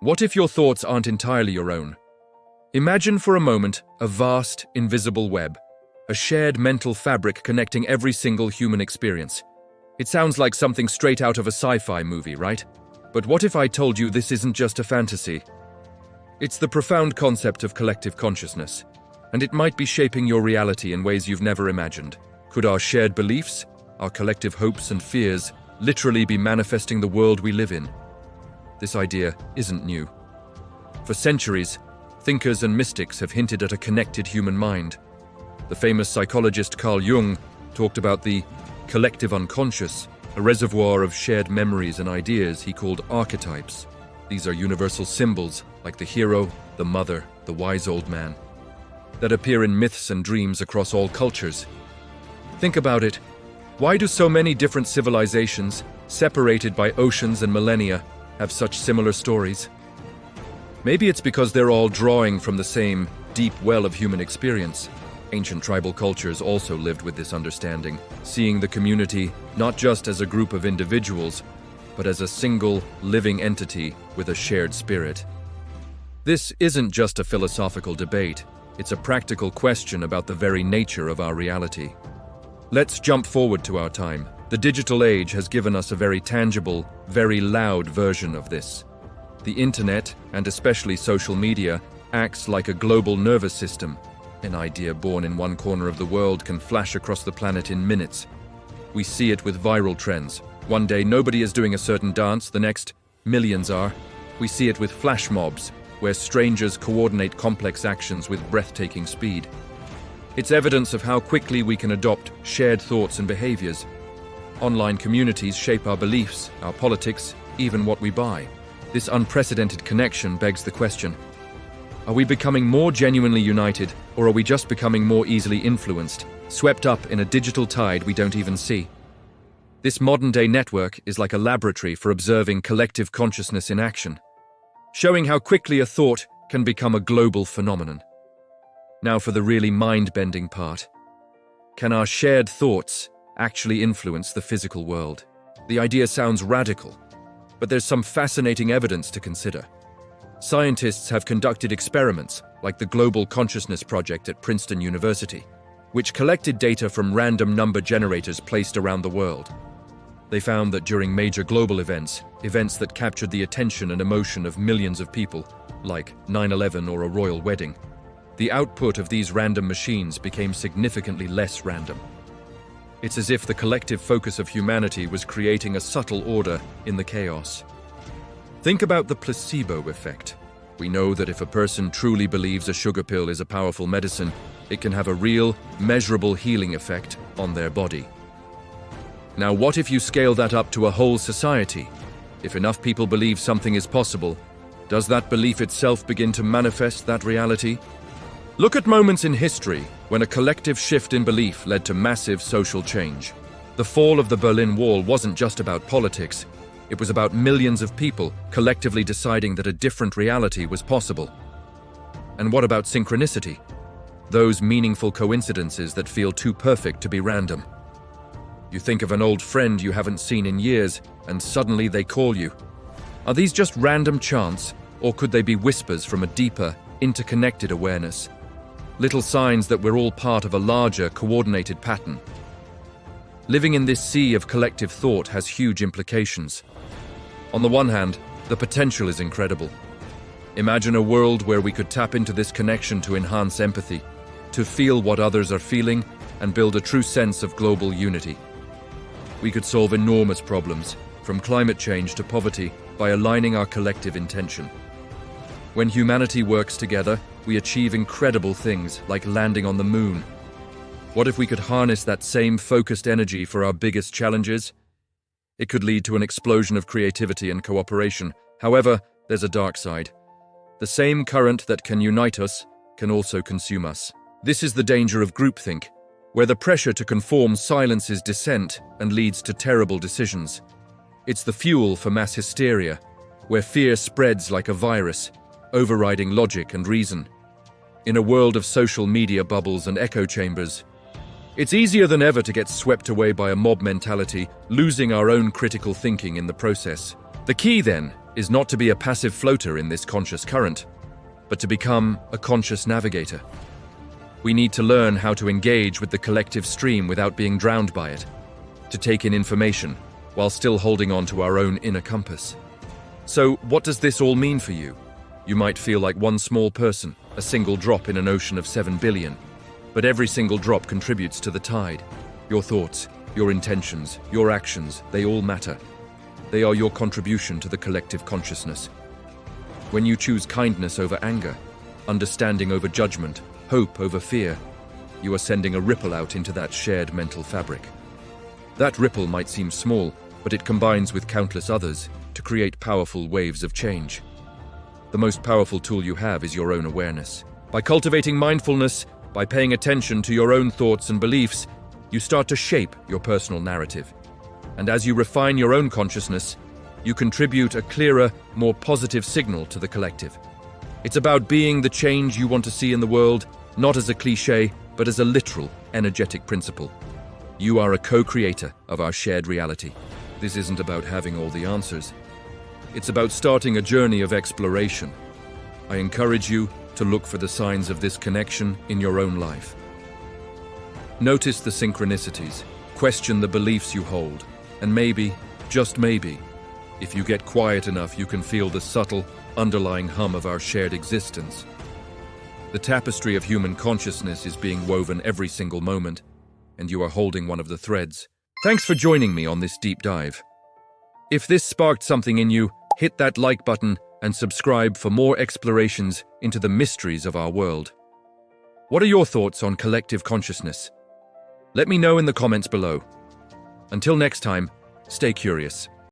What if your thoughts aren't entirely your own? Imagine for a moment a vast, invisible web, a shared mental fabric connecting every single human experience. It sounds like something straight out of a sci-fi movie, right? But what if I told you this isn't just a fantasy? It's the profound concept of collective consciousness, and it might be shaping your reality in ways you've never imagined. Could our shared beliefs, our collective hopes and fears, literally be manifesting the world we live in? This idea isn't new. For centuries, thinkers and mystics have hinted at a connected human mind. The famous psychologist Carl Jung talked about the collective unconscious, a reservoir of shared memories and ideas he called archetypes. These are universal symbols, like the hero, the mother, the wise old man, that appear in myths and dreams across all cultures. Think about it. Why do so many different civilizations, separated by oceans and millennia, have such similar stories? Maybe it's because they're all drawing from the same deep well of human experience. Ancient tribal cultures also lived with this understanding, seeing the community not just as a group of individuals, but as a single, living entity with a shared spirit. This isn't just a philosophical debate, it's a practical question about the very nature of our reality. Let's jump forward to our time. The digital age has given us a very tangible, very loud version of this. The internet, and especially social media, acts like a global nervous system. An idea born in one corner of the world can flash across the planet in minutes. We see it with viral trends. One day nobody is doing a certain dance, the next millions are. We see it with flash mobs, where strangers coordinate complex actions with breathtaking speed. It's evidence of how quickly we can adopt shared thoughts and behaviors. Online communities shape our beliefs, our politics, even what we buy. This unprecedented connection begs the question: are we becoming more genuinely united, or are we just becoming more easily influenced, swept up in a digital tide we don't even see? This modern-day network is like a laboratory for observing collective consciousness in action, showing how quickly a thought can become a global phenomenon. Now for the really mind-bending part. Can our shared thoughts actually influence the physical world? The idea sounds radical, but there's some fascinating evidence to consider. Scientists have conducted experiments, like the Global Consciousness Project at Princeton University, which collected data from random number generators placed around the world. They found that during major global events that captured the attention and emotion of millions of people, like 9/11 or a royal wedding, the output of these random machines became significantly less random. It's as if the collective focus of humanity was creating a subtle order in the chaos. Think about the placebo effect. We know that if a person truly believes a sugar pill is a powerful medicine, it can have a real, measurable healing effect on their body. Now, what if you scale that up to a whole society? If enough people believe something is possible, does that belief itself begin to manifest that reality? Look at moments in history when a collective shift in belief led to massive social change. The fall of the Berlin Wall wasn't just about politics. It was about millions of people collectively deciding that a different reality was possible. And what about synchronicity? Those meaningful coincidences that feel too perfect to be random. You think of an old friend you haven't seen in years, and suddenly they call you. Are these just random chance, or could they be whispers from a deeper, interconnected awareness? Little signs that we're all part of a larger, coordinated pattern. Living in this sea of collective thought has huge implications. On the one hand, the potential is incredible. Imagine a world where we could tap into this connection to enhance empathy, to feel what others are feeling, and build a true sense of global unity. We could solve enormous problems, from climate change to poverty, by aligning our collective intention. When humanity works together, we achieve incredible things, like landing on the moon. What if we could harness that same focused energy for our biggest challenges? It could lead to an explosion of creativity and cooperation. However, there's a dark side. The same current that can unite us can also consume us. This is the danger of groupthink, where the pressure to conform silences dissent and leads to terrible decisions. It's the fuel for mass hysteria, where fear spreads like a virus, overriding logic and reason. In a world of social media bubbles and echo chambers, it's easier than ever to get swept away by a mob mentality, losing our own critical thinking in the process. The key, then, is not to be a passive floater in this conscious current, but to become a conscious navigator. We need to learn how to engage with the collective stream without being drowned by it, to take in information while still holding on to our own inner compass. So, what does this all mean for you? You might feel like one small person, a single drop in an ocean of 7 billion, but every single drop contributes to the tide. Your thoughts, your intentions, your actions, they all matter. They are your contribution to the collective consciousness. When you choose kindness over anger, understanding over judgment, hope over fear, you are sending a ripple out into that shared mental fabric. That ripple might seem small, but it combines with countless others to create powerful waves of change. The most powerful tool you have is your own awareness. By cultivating mindfulness, by paying attention to your own thoughts and beliefs, you start to shape your personal narrative. And as you refine your own consciousness, you contribute a clearer, more positive signal to the collective. It's about being the change you want to see in the world, not as a cliché, but as a literal, energetic principle. You are a co-creator of our shared reality. This isn't about having all the answers. It's about starting a journey of exploration. I encourage you to look for the signs of this connection in your own life. Notice the synchronicities, question the beliefs you hold, and maybe, just maybe, if you get quiet enough, you can feel the subtle, underlying hum of our shared existence. The tapestry of human consciousness is being woven every single moment, and you are holding one of the threads. Thanks for joining me on this deep dive. If this sparked something in you, hit that like button and subscribe for more explorations into the mysteries of our world. What are your thoughts on collective consciousness? Let me know in the comments below. Until next time, stay curious.